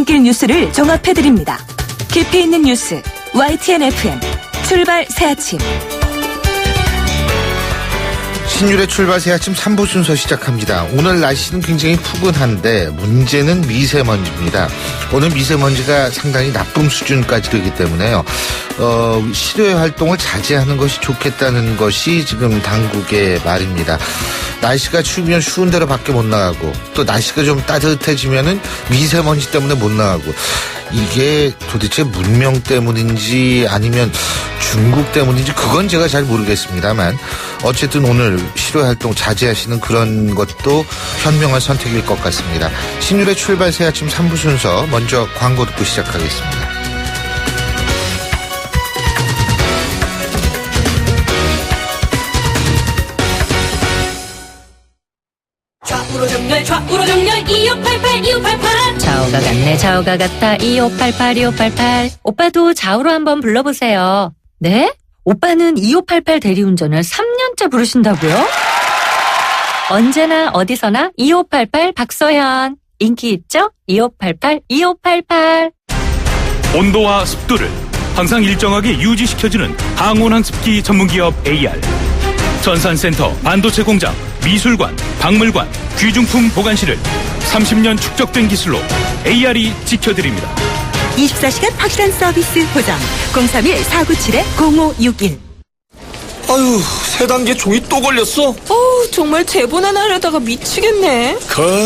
퇴근길 뉴스를 종합해드립니다. 깊이 있는 뉴스 YTN FM 출발 새아침. 신율의 출발 새아침 3부 순서 시작합니다. 오늘 날씨는 굉장히 푸근한데 문제는 미세먼지입니다. 오늘 미세먼지가 상당히 나쁨 수준까지 되기 때문에요. 실외 활동을 자제하는 것이 좋겠다는 것이 지금 당국의 말입니다. 날씨가 추우면 추운 대로 밖에 못 나가고 또 날씨가 좀 따뜻해지면은 미세먼지 때문에 못 나가고 이게 도대체 문명 때문인지 아니면 중국 때문인지 그건 제가 잘 모르겠습니다만 어쨌든 오늘 실외 활동 자제하시는 그런 것도 현명한 선택일 것 같습니다. 신율의 출발 새 아침 3부 순서 먼저 광고 듣고 시작하겠습니다. 좌우로 정렬 2588 좌우가 같네 좌우가 같아 2588 오빠도 좌우로 한번 불러보세요. 네? 오빠는 2588 대리운전을 3년째 부르신다고요? 언제나 어디서나 2588 박서현 인기 있죠? 2588 온도와 습도를 항상 일정하게 유지시켜주는 항온항습기 전문기업 AR 전산센터, 반도체 공장, 미술관, 박물관, 귀중품 보관실을 30년 축적된 기술로 AR이 지켜드립니다. 24시간 확실한 서비스 보장 031-497-0561. 아유, 세 단계 종이 또 걸렸어? 정말 제본 하나 하려다가 미치겠네.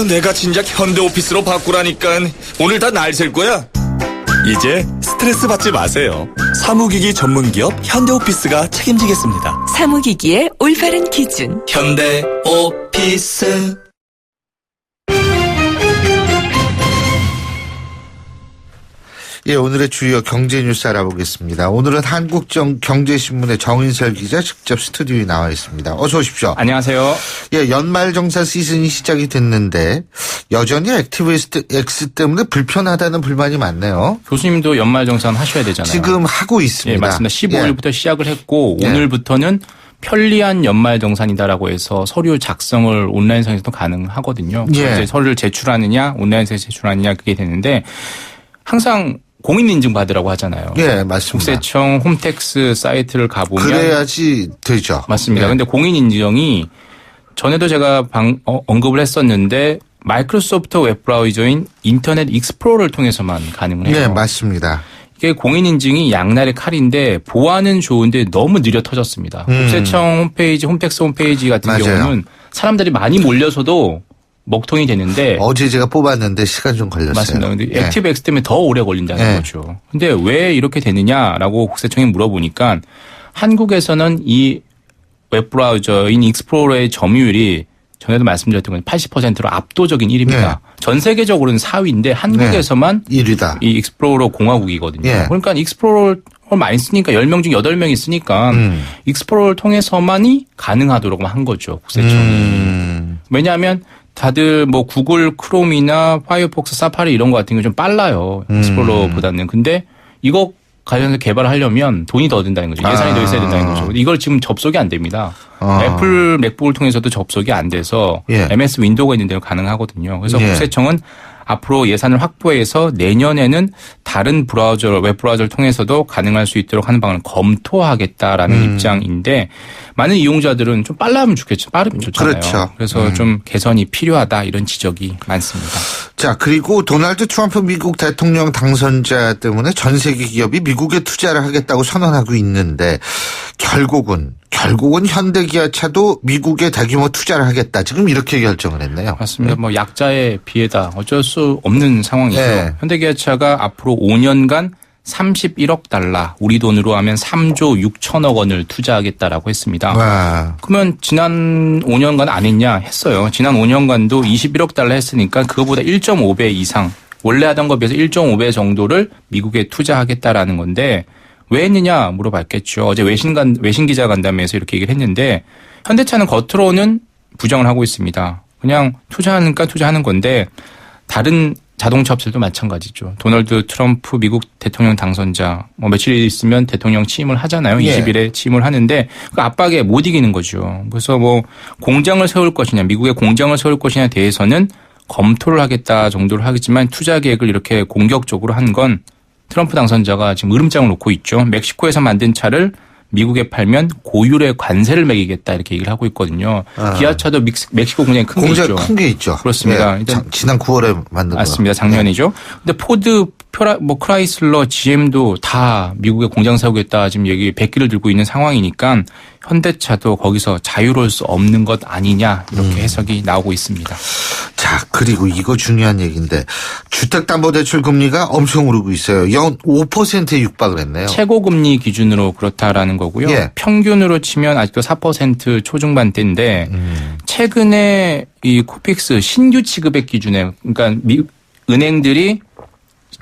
내가 진작 현대오피스로 바꾸라니까. 오늘 다 날 셀 거야. 이제 스트레스 받지 마세요. 사무기기 전문기업 현대오피스가 책임지겠습니다. 사무기기의 올바른 기준 현대오피스. 예, 오늘의 주요 경제 뉴스 알아보겠습니다. 오늘은 한국경제신문의 정인설 기자 직접 스튜디오에 나와 있습니다. 어서 오십시오. 안녕하세요. 예, 연말정산 시즌이 시작이 됐는데 여전히 액티비스트 X 때문에 불편하다는 불만이 많네요. 교수님도 연말정산 하셔야 되잖아요. 지금 하고 있습니다. 예, 맞습니다. 15일부터 예. 시작을 했고 예. 오늘부터는 편리한 연말정산이다라고 해서 서류 작성을 온라인상에서도 가능하거든요. 예. 이제 서류를 제출하느냐 온라인상에 제출하느냐 그게 되는데 항상 공인인증 받으라고 하잖아요. 예, 맞습니다. 국세청 홈택스 사이트를 가보면 그래야지 되죠. 맞습니다. 예. 근데 공인인증이 전에도 제가 언급을 했었는데 마이크로소프트 웹브라우저인 인터넷 익스플로러를 통해서만 가능을 해요. 네, 맞습니다. 이게 공인인증이 양날의 칼인데 보안은 좋은데 너무 느려 터졌습니다. 국세청 홈페이지, 홈택스 홈페이지 같은 맞아요. 경우는 사람들이 많이 몰려서도 먹통이 되는데 어제 제가 뽑았는데 시간 좀 걸렸어요. 맞습니다. 근데 예. 액티브 X 때문에 더 오래 걸린다는 예. 거죠. 근데 왜 이렇게 되느냐라고 국세청에 물어보니까 한국에서는 이 웹브라우저인 익스플로러의 점유율이 전에도 말씀드렸던 건 80%로 압도적인 1위입니다. 네. 전 세계적으로는 4위인데 한국에서만 1위다. 이 익스플로러 공화국이거든요. 예. 그러니까 익스플로러를 많이 쓰니까 10명 중 8명이 쓰니까 익스플로러를 통해서만이 가능하도록 한 거죠. 국세청이. 왜냐하면 다들 뭐 구글 크롬이나 파이어폭스 사파리 이런 거 같은 게 좀 빨라요. 익스플로러보다는. 근데 이거 관련해서 개발하려면 돈이 더 든다는 거죠. 예산이 더 있어야 된다는 거죠. 이걸 지금 접속이 안 됩니다. 애플 맥북을 통해서도 접속이 안 돼서 예. MS 윈도우가 있는 데는 가능하거든요. 그래서 예. 국세청은 앞으로 예산을 확보해서 내년에는 다른 웹브라우저를 통해서도 가능할 수 있도록 하는 방안을 검토하겠다라는 입장인데 많은 이용자들은 좀 빨라면 좋겠죠. 빠르면 좋잖아요. 그렇죠. 그래서 좀 개선이 필요하다 이런 지적이 많습니다. 자, 그리고 도널드 트럼프 미국 대통령 당선자 때문에 전 세계 기업이 미국에 투자를 하겠다고 선언하고 있는데 결국은 현대기아차도 미국에 대규모 투자를 하겠다. 지금 이렇게 결정을 했네요. 맞습니다. 뭐 약자의 비애다. 어쩔 수 없는 상황이죠. 네. 현대기아차가 앞으로 5년간 31억 달러, 우리 돈으로 하면 3조 6천억 원을 투자하겠다라고 했습니다. 와. 그러면 지난 5년간 안 했냐? 했어요. 지난 5년간도 21억 달러 했으니까 그거보다 1.5배 이상, 원래 하던 것에 비해서 1.5배 정도를 미국에 투자하겠다라는 건데 왜 했느냐 물어봤겠죠. 어제 외신 기자 간담회에서 이렇게 얘기를 했는데 현대차는 겉으로는 부정을 하고 있습니다. 그냥 투자하니까 투자하는 건데 다른 자동차 업체도 마찬가지죠. 도널드 트럼프 미국 대통령 당선자 며칠 있으면 대통령 취임을 하잖아요. 예. 20일에 취임을 하는데 그 압박에 못 이기는 거죠. 그래서 공장을 세울 것이냐 미국에 공장을 세울 것이냐에 대해서는 검토를 하겠다 정도를 하겠지만 투자 계획을 이렇게 공격적으로 한 건 트럼프 당선자가 지금 으름장을 놓고 있죠. 멕시코에서 만든 차를 미국에 팔면 고율의 관세를 매기겠다 이렇게 얘기를 하고 있거든요. 기아차도 멕시코 공장이 큰 게 있죠. 큰 게 있죠. 그렇습니다. 예, 지난 9월에 만든 거. 맞습니다. 작년이죠. 근데 포드, 크라이슬러, GM도 다 미국에 공장 세우겠다 지금 얘기 백기를 들고 있는 상황이니까 현대차도 거기서 자유로울 수 없는 것 아니냐 이렇게 해석이 나오고 있습니다. 자, 그리고 이거 중요한 얘기인데 주택담보대출 금리가 엄청 오르고 있어요. 연 5%에 육박을 했네요. 최고금리 기준으로 그렇다라는 거고요. 예. 평균으로 치면 아직도 4% 초중반대인데 최근에 이 코픽스 신규 취급액 기준에 그러니까 은행들이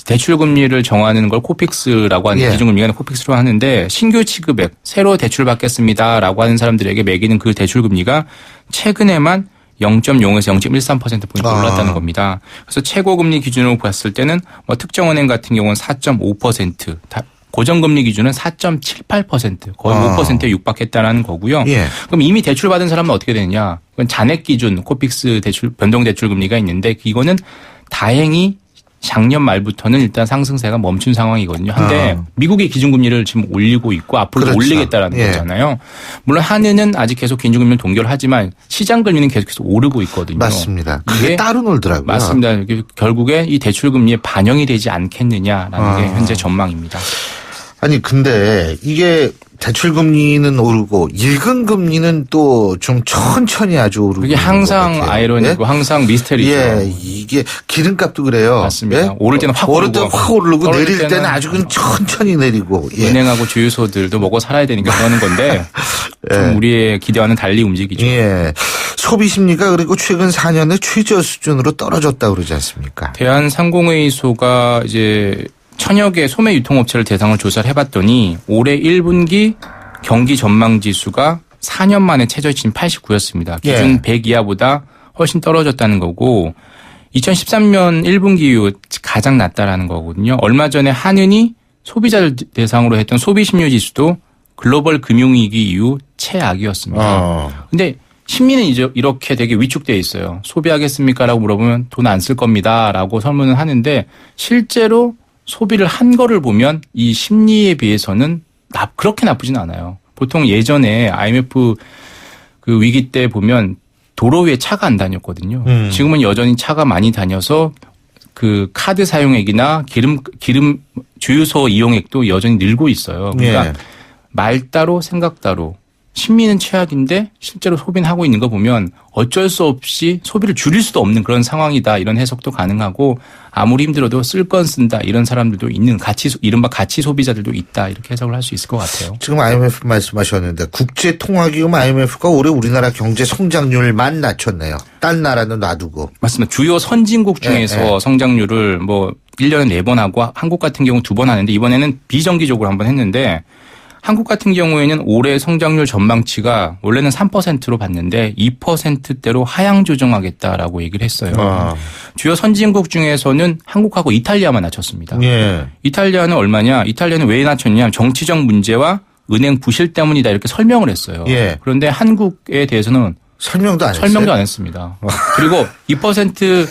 대출 금리를 정하는 걸 코픽스라고 하는 예. 기준금리가 코픽스로 하는데 신규 취급액 새로 대출 받겠습니다라고 하는 사람들에게 매기는 그 대출 금리가 최근에만 0.0에서 0.13%포인트 올랐다는 겁니다. 그래서 최고금리 기준으로 봤을 때는 뭐 특정은행 같은 경우는 4.5%, 고정금리 기준은 4.78%, 거의 5%에 육박했다는 거고요. 예. 그럼 이미 대출 받은 사람은 어떻게 되느냐? 그건 잔액 기준 코픽스 대출 변동 대출 금리가 있는데 이거는 다행히 작년 말부터는 일단 상승세가 멈춘 상황이거든요. 한데 미국이 기준금리를 지금 올리고 있고 앞으로 그렇죠. 올리겠다라는 예. 거잖아요. 물론 한은은 아직 계속 기준금리를 동결하지만 시장 금리는 계속해서 오르고 있거든요. 맞습니다. 그게 이게 따로 놀더라고요. 맞습니다. 이게 결국에 이 대출 금리에 반영이 되지 않겠느냐라는 게 현재 전망입니다. 아니 근데 이게 대출 금리는 오르고 일금 금리는 또 좀 천천히 아주 오르고 그게 있는 항상 것 같아요. 아이러니고 예? 항상 미스테리죠. 예, 이게 기름값도 그래요. 맞습니다. 예? 오를 때는 확 오를 때는 확 오르고 떨어질 내릴 때는 아주 그냥 천천히 내리고. 예. 은행하고 주유소들도 먹고 살아야 되니까 그러는 건데 좀 우리의 기대와는 달리 움직이죠. 예. 소비 심리가 그리고 최근 4년의 최저 수준으로 떨어졌다고 그러지 않습니까? 대한상공회의소가 이제 천여 개 소매 유통업체를 대상으로 조사를 해봤더니 올해 1분기 경기 전망 지수가 4년 만에 최저치인 89였습니다. 기준 예. 100 이하보다 훨씬 떨어졌다는 거고 2013년 1분기 이후 가장 낮다라는 거거든요. 얼마 전에 한은이 소비자를 대상으로 했던 소비심리 지수도 글로벌 금융위기 이후 최악이었습니다. 근데 심리는 이제 이렇게 되게 위축되어 있어요. 소비하겠습니까? 라고 물어보면 돈 안 쓸 겁니다. 라고 설문을 하는데 실제로 소비를 한 거를 보면 이 심리에 비해서는 그렇게 나쁘진 않아요. 보통 예전에 IMF 그 위기 때 보면 도로 위에 차가 안 다녔거든요. 지금은 여전히 차가 많이 다녀서 그 카드 사용액이나 기름 주유소 이용액도 여전히 늘고 있어요. 그러니까 예. 말 따로 생각 따로 심리는 최악인데 실제로 소비는 하고 있는 거 보면 어쩔 수 없이 소비를 줄일 수도 없는 그런 상황이다 이런 해석도 가능하고 아무리 힘들어도 쓸 건 쓴다 이런 사람들도 있는 이른바 가치 소비자들도 있다 이렇게 해석을 할 수 있을 것 같아요. 지금 IMF 말씀하셨는데 국제통화기금 IMF가 올해 우리나라 경제 성장률만 낮췄네요. 딴 나라는 놔두고. 맞습니다. 주요 선진국 중에서 성장률을 뭐 1년에 4번 하고 한국 같은 경우 2번 하는데 이번에는 비정기적으로 한번 했는데 한국 같은 경우에는 올해 성장률 전망치가 원래는 3%로 봤는데 2%대로 하향 조정하겠다라고 얘기를 했어요. 주요 선진국 중에서는 한국하고 이탈리아만 낮췄습니다. 예. 이탈리아는 얼마냐? 이탈리아는 왜 낮췄냐? 정치적 문제와 은행 부실 때문이다 이렇게 설명을 했어요. 예. 그런데 한국에 대해서는 설명도 안 했어요. 설명도 안 했습니다. 그리고 2%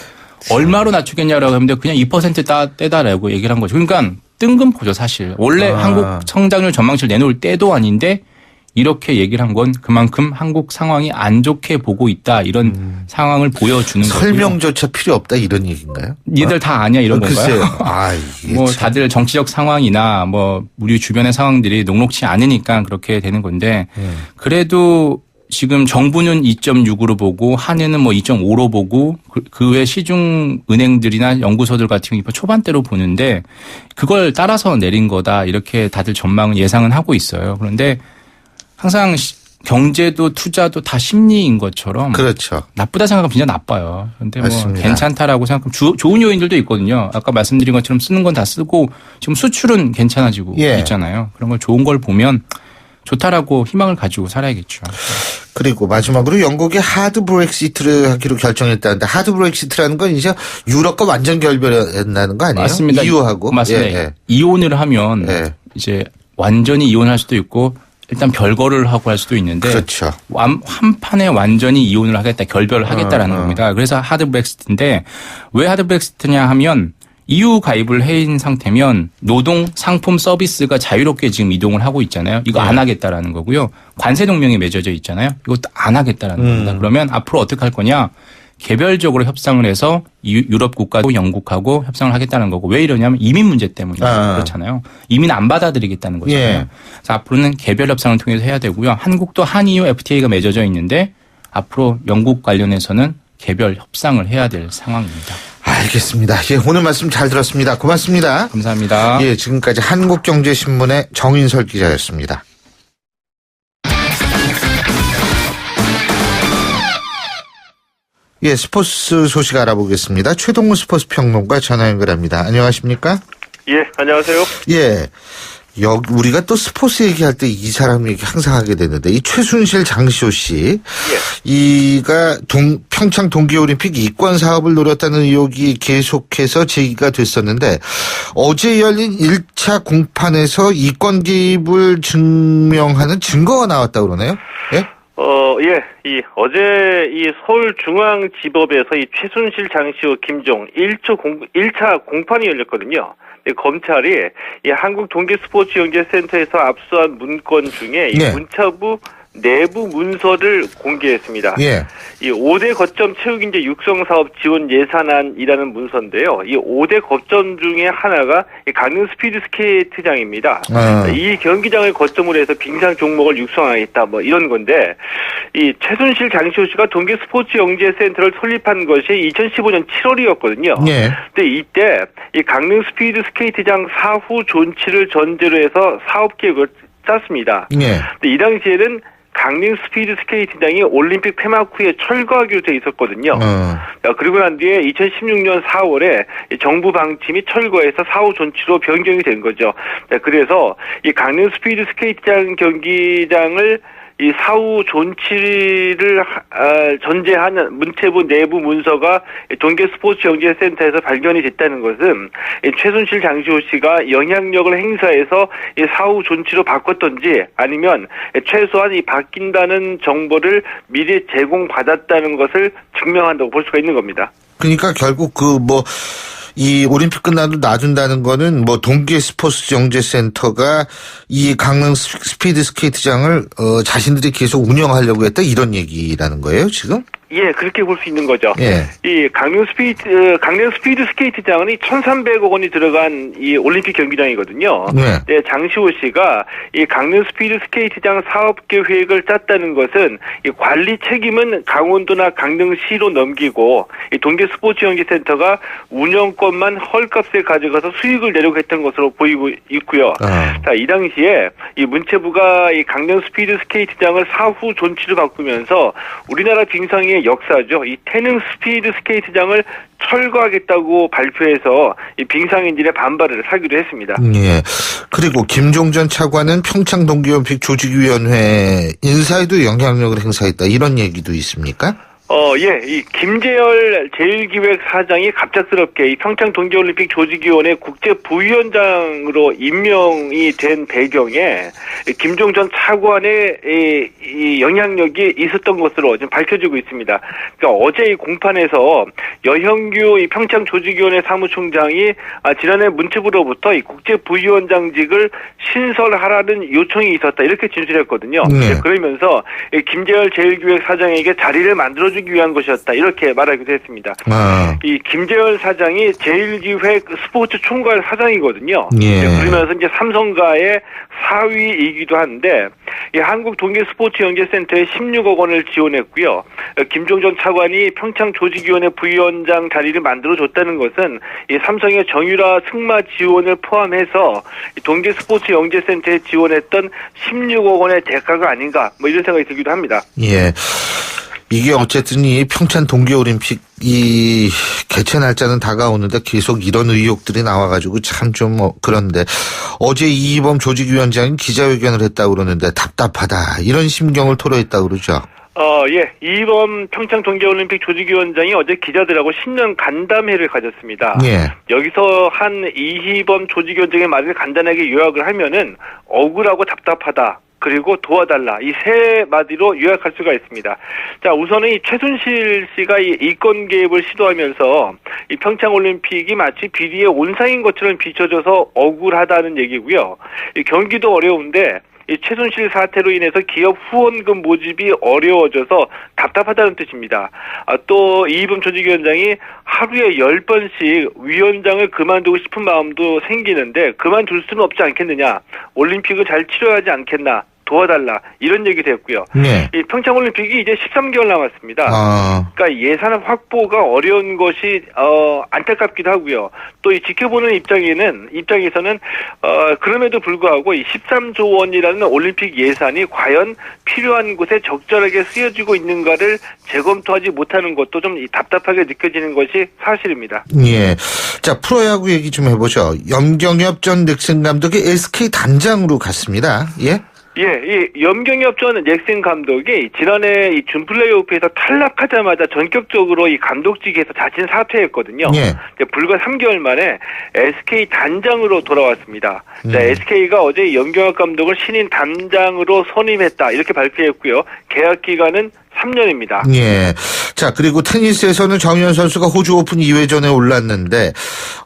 얼마로 낮추겠냐라고 하는데 그냥 2% 떼다라고 얘기를 한 거죠. 그러니까 뜬금포죠 사실. 원래 한국 성장률 전망치를 내놓을 때도 아닌데 이렇게 얘기를 한 건 그만큼 한국 상황이 안 좋게 보고 있다 이런 상황을 보여주는 거고요. 설명조차 필요 없다 이런 얘기인가요? 얘들 다 아냐 이런 건가요? 글쎄요. 이게 뭐 참. 다들 정치적 상황이나 뭐 우리 주변의 상황들이 녹록치 않으니까 그렇게 되는 건데 그래도 지금 정부는 2.6으로 보고 한은은 뭐 2.5로 보고 그 외 시중 은행들이나 연구소들 같은 경우 초반대로 보는데 그걸 따라서 내린 거다 이렇게 다들 전망은 예상은 하고 있어요. 그런데 항상 경제도 투자도 다 심리인 것처럼 그렇죠. 나쁘다 생각하면 진짜 나빠요. 그런데 뭐 맞습니다. 괜찮다라고 생각하면 좋은 요인들도 있거든요. 아까 말씀드린 것처럼 쓰는 건 다 쓰고 지금 수출은 괜찮아지고 예. 있잖아요. 그런 걸 좋은 걸 보면 좋다라고 희망을 가지고 살아야겠죠. 그리고 마지막으로 영국이 하드 브렉시트를 하기로 결정했다는데 하드 브렉시트라는 건 이제 유럽과 완전 결별한다는 거 아니에요? 맞습니다. EU하고. 맞습니다. 예, 예. 이혼을 하면 예. 이제 완전히 이혼할 수도 있고 일단 별거를 하고 할 수도 있는데 그렇죠. 한 판에 완전히 이혼을 하겠다, 결별을 하겠다라는 겁니다. 그래서 하드 브렉시트인데 왜 하드 브렉시트냐 하면 EU 가입을 해인 상태면 노동, 상품, 서비스가 자유롭게 지금 이동을 하고 있잖아요. 이거 안 하겠다라는 거고요. 관세 동맹이 맺어져 있잖아요. 이것도 안 하겠다라는 겁니다. 그러면 앞으로 어떻게 할 거냐? 개별적으로 협상을 해서 유럽 국가도 영국하고 협상을 하겠다는 거고 왜 이러냐면 이민 문제 때문에 그렇잖아요. 이민 안 받아들이겠다는 거잖아요. 예. 그래서 앞으로는 개별 협상을 통해서 해야 되고요. 한국도 한EU FTA가 맺어져 있는데 앞으로 영국 관련해서는 개별 협상을 해야 될 상황입니다. 알겠습니다. 예, 오늘 말씀 잘 들었습니다. 고맙습니다. 감사합니다. 예, 지금까지 한국경제신문의 정인설 기자였습니다. 예, 스포츠 소식 알아보겠습니다. 최동훈 스포츠 평론가 전화 연결합니다. 안녕하십니까? 예, 안녕하세요. 예. 우리가 또 스포츠 얘기할 때 이 사람 얘기 항상 하게 되는데, 이 최순실 장시호 씨. 이가 평창 동계올림픽 이권 사업을 노렸다는 의혹이 계속해서 제기가 됐었는데, 어제 열린 1차 공판에서 이권 개입을 증명하는 증거가 나왔다고 그러네요? 예? 어제 이 서울중앙지법에서 이 최순실, 장시호, 김종 1차 공판이 열렸거든요. 검찰이 이 한국동계스포츠연계센터에서 압수한 문건 중에 이 문체부 내부 문서를 공개했습니다. 예. 이 5대 거점 체육인재 육성사업 지원 예산안이라는 문서인데요. 이 5대 거점 중에 하나가 강릉 스피드 스케이트장입니다. 이 경기장을 거점으로 해서 빙상 종목을 육성하겠다 뭐 이런 건데 이 최순실 장시호 씨가 동계 스포츠 영재센터를 설립한 것이 2015년 7월이었거든요. 예. 근데 이때 이 강릉 스피드 스케이트장 사후 존치를 전제로 해서 사업 계획을 짰습니다. 예. 근데 이 당시에는 강릉 스피드 스케이트장이 올림픽 폐막 후에 철거하기로 돼 있었거든요. 그리고 난 뒤에 2016년 4월에 정부 방침이 철거해서 사후 존치로 변경이 된 거죠. 그래서 이 강릉 스피드 스케이트장 경기장을 이 사후 존치를 전제하는 문체부 내부 문서가 동계스포츠영재센터에서 발견이 됐다는 것은 최순실 장시호 씨가 영향력을 행사해서 이 사후 존치로 바꿨던지 아니면 최소한 이 바뀐다는 정보를 미리 제공받았다는 것을 증명한다고 볼 수가 있는 겁니다. 그러니까 결국 이 올림픽 끝나도 놔둔다는 거는 동계 스포츠 영재센터가 이 강릉 스피드 스케이트장을 자신들이 계속 운영하려고 했다 이런 얘기라는 거예요, 지금? 예, 그렇게 볼 수 있는 거죠. 예. 이 강릉 스피드 스케이트장은 이 1,300억 원이 들어간 이 올림픽 경기장이거든요. 네. 네, 장시호 씨가 이 강릉 스피드 스케이트장 사업 계획을 짰다는 것은 이 관리 책임은 강원도나 강릉시로 넘기고 이 동계 스포츠 연계센터가 운영권만 헐값에 가져가서 수익을 내려고 했던 것으로 보이고 있고요. 자, 이 당시에 이 문체부가 이 강릉 스피드 스케이트장을 사후 존치로 바꾸면서 우리나라 빙상의 역사죠. 이 태릉 스피드 스케이트장을 철거하겠다고 발표해서 이 빙상인들의 반발을 사기로 했습니다. 예. 그리고 김종 전 차관은 평창 동계올림픽 조직위원회 인사에도 영향력을 행사했다 이런 얘기도 있습니까? 예, 이 김재열 제1기획사장이 갑작스럽게 이 평창 동계올림픽 조직위원회 국제부위원장으로 임명이 된 배경에 김종 전 차관의 이 영향력이 있었던 것으로 지금 밝혀지고 있습니다. 그러니까 어제 이 공판에서 여형규 이 평창 조직위원회 사무총장이 지난해 문체부로부터 이 국제부위원장직을 신설하라는 요청이 있었다 이렇게 진술했거든요. 그러면서 이 김재열 제1기획사장에게 자리를 만들어주기 위한 것이었다 이렇게 말하기도 했습니다. 이 김재열 사장이 제1기획 스포츠 총괄 사장이거든요. 예. 그러면서 이제 삼성가의 사위이기도 한데 이 한국 동계 스포츠 연계센터에 16억 원을 지원했고요. 김종 전 차관이 평창 조직위원회 부위원장 자리를 만들어줬다는 것은 이 삼성의 정유라 승마 지원을 포함해서 동계 스포츠 연계센터에 지원했던 16억 원의 대가가 아닌가 뭐 이런 생각이 들기도 합니다. 예. 이게 어쨌든 이 평창 동계올림픽 이 개최 날짜는 다가오는데 계속 이런 의혹들이 나와가지고 참 좀 그런데 어제 이희범 조직위원장이 기자회견을 했다고 그러는데 답답하다 이런 심경을 토로했다고 그러죠. 예. 이번 평창 동계올림픽 조직위원장이 어제 기자들하고 신년 간담회를 가졌습니다. 예. 여기서 한 이희범 조직위원장의 말을 간단하게 요약을 하면은 억울하고 답답하다. 그리고 도와달라 이 세 마디로 요약할 수가 있습니다. 자, 우선은 이 최순실 씨가 이 이권 개입을 시도하면서 이 평창 올림픽이 마치 비리의 온상인 것처럼 비춰져서 억울하다는 얘기고요. 이 경기도 어려운데 이 최순실 사태로 인해서 기업 후원금 모집이 어려워져서 답답하다는 뜻입니다. 또 이희범 조직위원장이 하루에 10번씩 위원장을 그만두고 싶은 마음도 생기는데 그만둘 수는 없지 않겠느냐. 올림픽을 잘 치러야 하지 않겠나. 도와달라 이런 얘기도 했고요. 네. 이 평창올림픽이 이제 13개월 남았습니다. 그러니까 예산 확보가 어려운 것이 안타깝기도 하고요. 또 이 지켜보는 입장에서는 그럼에도 불구하고 이 13조 원이라는 올림픽 예산이 과연 필요한 곳에 적절하게 쓰여지고 있는가를 재검토하지 못하는 것도 좀 답답하게 느껴지는 것이 사실입니다. 예. 자, 프로야구 얘기 좀 해보죠. 염경엽 전 넥센 감독이 SK 단장으로 갔습니다. 예? 예, 이 염경엽 전 넥센 감독이 지난해 이 준 플레이오프에서 탈락하자마자 전격적으로 이 감독직에서 자진 사퇴했거든요. 예. 불과 3개월 만에 SK 단장으로 돌아왔습니다. 자, SK가 어제 염경엽 감독을 신인 단장으로 선임했다 이렇게 발표했고요. 계약 기간은 3년입니다. 예. 자, 그리고 테니스에서는 정현 선수가 호주 오픈 2회전에 올랐는데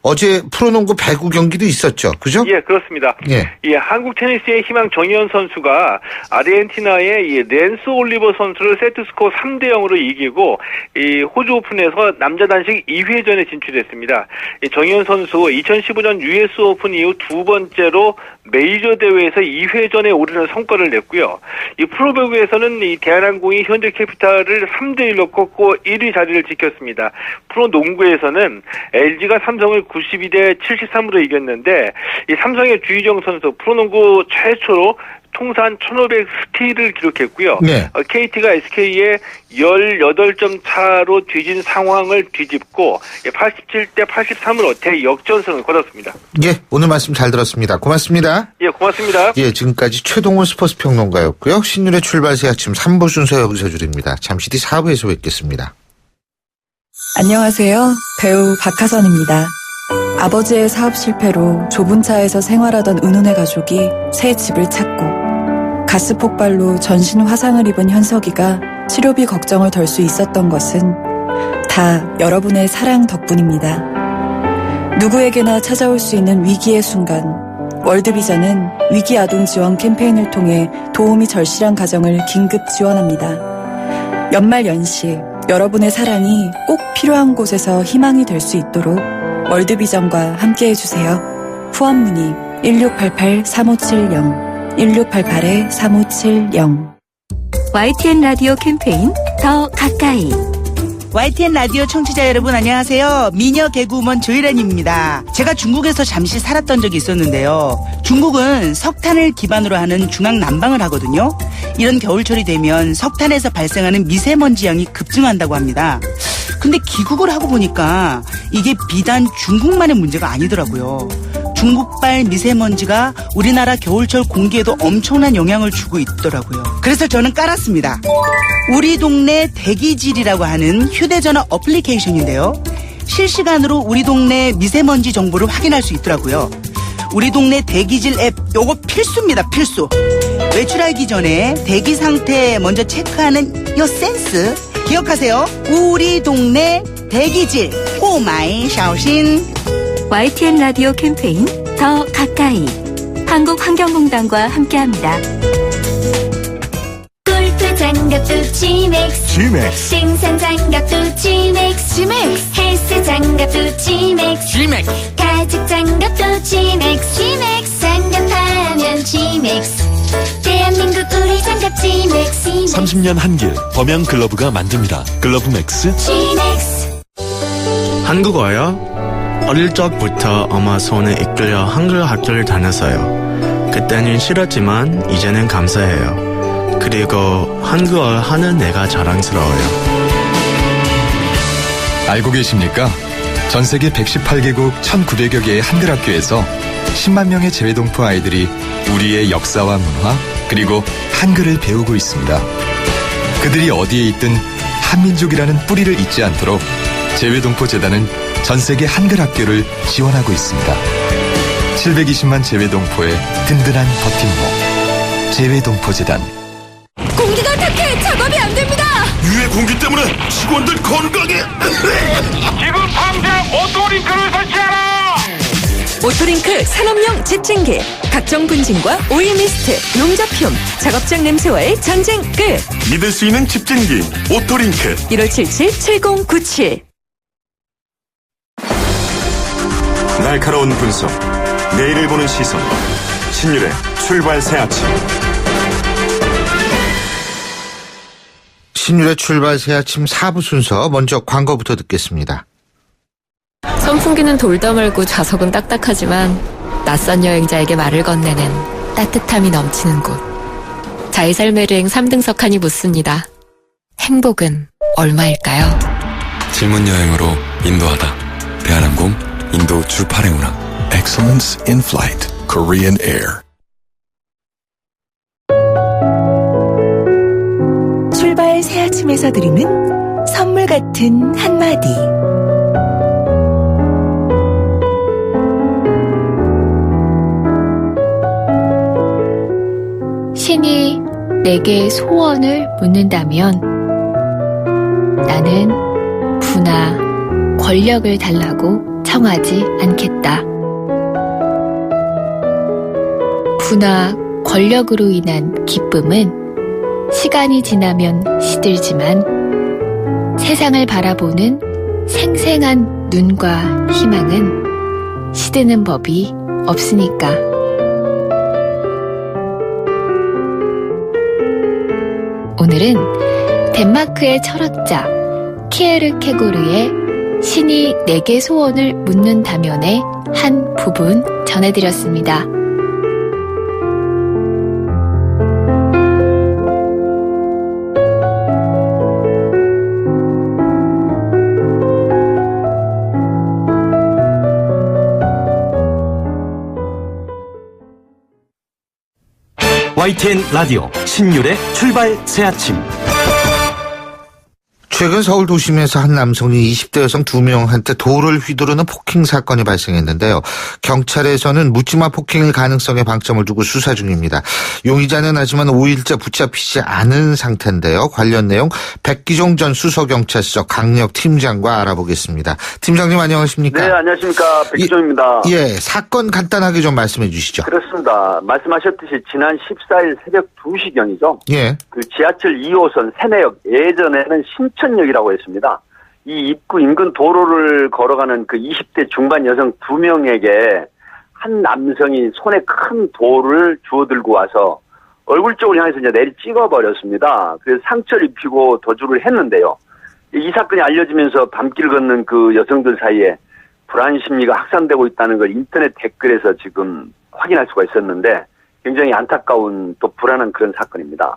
어제 프로농구 배구 경기도 있었죠. 그죠? 예, 그렇습니다. 예. 예, 한국 테니스의 희망 정현 선수가 아르헨티나의 이 랜스 올리버 선수를 세트 스코어 3대 0으로 이기고 이 호주 오픈에서 남자 단식 2회전에 진출했습니다. 이 정현 선수 2015년 US 오픈 이후 두 번째로 메이저 대회에서 2회전에 오르는 성과를 냈고요. 이 프로배구에서는 이 대한항공이 현대캐피탈을 3대 1로 꺾고 1위 자리를 지켰습니다. 프로농구에서는 LG가 삼성을 92대 73으로 이겼는데 이 삼성의 주희정 선수 프로농구 최초로 통산 1,500 스틸을 기록했고요. 네. KT가 SK에 18점 차로 뒤진 상황을 뒤집고 87대 83으로 대역전승을 거뒀습니다. 예, 오늘 말씀 잘 들었습니다. 고맙습니다. 예, 고맙습니다. 예, 지금까지 최동훈 스포츠 평론가였고요. 신율의 출발 새 아침 3부 순서 여기서 줄입니다. 잠시 뒤 4부에서 뵙겠습니다. 안녕하세요. 배우 박하선입니다. 아버지의 사업 실패로 좁은 차에서 생활하던 은훈의 가족이 새 집을 찾고 가스 폭발로 전신 화상을 입은 현석이가 치료비 걱정을 덜 수 있었던 것은 다 여러분의 사랑 덕분입니다. 누구에게나 찾아올 수 있는 위기의 순간, 월드비전은 위기 아동 지원 캠페인을 통해 도움이 절실한 가정을 긴급 지원합니다. 연말 연시, 여러분의 사랑이 꼭 필요한 곳에서 희망이 될 수 있도록 월드비전과 함께해주세요. 후원 문의 1688-3570 1688-3570 YTN 라디오 캠페인 더 가까이. YTN 라디오 청취자 여러분 안녕하세요. 미녀 개그우먼 조이란입니다. 제가 중국에서 잠시 살았던 적이 있었는데요. 중국은 석탄을 기반으로 하는 중앙 난방을 하거든요. 이런 겨울철이 되면 석탄에서 발생하는 미세먼지 양이 급증한다고 합니다. 근데 귀국을 하고 보니까 이게 비단 중국만의 문제가 아니더라고요. 중국발 미세먼지가 우리나라 겨울철 공기에도 엄청난 영향을 주고 있더라고요. 그래서 저는 깔았습니다. 우리 동네 대기질이라고 하는 휴대전화 어플리케이션인데요. 실시간으로 우리 동네 미세먼지 정보를 확인할 수 있더라고요. 우리 동네 대기질 앱 요거 필수입니다. 필수. 외출하기 전에 대기 상태 먼저 체크하는 요 센스 기억하세요. 우리 동네 대기질 오마이 샤오신. YTN 라디오 캠페인 더 가까이. 한국환경공단과 함께합니다. 골프 장갑도 지맥스. 생산 장갑도 지맥스. 헬스 장갑도 지맥스. 가죽 장갑도 지맥스. 장갑하면 지맥스. 대한민국 우리 장갑 지맥스. 30년 한길 범양 글러브가 만듭니다. 글러브 맥스. 지맥스. 한국어요? 어릴 적부터 엄마 손에 이끌려 한글 학교를 다녔어요. 그때는 싫었지만 이제는 감사해요. 그리고 한국어 하는 내가 자랑스러워요. 알고 계십니까? 전 세계 118개국 1,900여 개의 한글 학교에서 10만 명의 재외동포 아이들이 우리의 역사와 문화 그리고 한글을 배우고 있습니다. 그들이 어디에 있든 한민족이라는 뿌리를 잊지 않도록 재외동포 재단은 전 세계 한글 학교를 지원하고 있습니다. 720만 재외동포의 든든한 버팀목 재외동포재단. 공기가 탁해 작업이 안 됩니다. 유해 공기 때문에 직원들 건강에 지금 당장 오토링크를 설치하라! 오토링크 산업용 집진기, 각종 분진과 오일 미스트, 용접효, 작업장 냄새와의 전쟁 끝. 믿을 수 있는 집진기 오토링크. 1577-7097. 날카로운 분석, 내일을 보는 시선, 신율의 출발 새 아침. 신율의 출발 새 아침 4부 순서, 먼저 광고부터 듣겠습니다. 선풍기는 돌다 말고 좌석은 딱딱하지만 낯선 여행자에게 말을 건네는 따뜻함이 넘치는 곳. 자이살메르행 3등석 칸이 묻습니다. 행복은 얼마일까요? 질문 여행으로 인도하다. 대한항공 인도 출발행 운항. Excellence in Flight. Korean Air. 출발 새 아침에서 드리는 선물 같은 한마디. 신이 내게 소원을 묻는다면 나는 부나 권력을 달라고 청하지 않겠다. 부나 권력으로 인한 기쁨은 시간이 지나면 시들지만 세상을 바라보는 생생한 눈과 희망은 시드는 법이 없으니까. 오늘은 덴마크의 철학자 키에르케고르의 신이 내게 소원을 묻는다면의 한 부분 전해드렸습니다. YTN 라디오 신율의 출발 새 아침. 최근 서울 도심에서 한 남성이 20대 여성 2명한테 돌을 휘두르는 폭행 사건이 발생했는데요. 경찰에서는 묻지마 폭행일 가능성에 방점을 두고 수사 중입니다. 용의자는 하지만 5일째 붙잡히지 않은 상태인데요. 관련 내용 백기종 전 수서경찰서 강력팀장과 알아보겠습니다. 팀장님 안녕하십니까? 네, 안녕하십니까. 백기종입니다. 사건 간단하게 좀 말씀해 주시죠. 그렇습니다. 말씀하셨듯이 지난 14일 새벽 2시경이죠. 예. 그 지하철 2호선 세내역, 예전에는 신천역이라고 했습니다. 이 입구 인근 도로를 걸어가는 그 20대 중반 여성 2명에게 한 남성이 손에 큰 돌을 주워들고 와서 얼굴 쪽을 향해서 이제 내리 찍어버렸습니다. 그래서 상처를 입히고 도주를 했는데요. 이 사건이 알려지면서 밤길 걷는 그 여성들 사이에 불안 심리가 확산되고 있다는 걸 인터넷 댓글에서 지금 확인할 수가 있었는데 굉장히 안타까운 또 불안한 그런 사건입니다.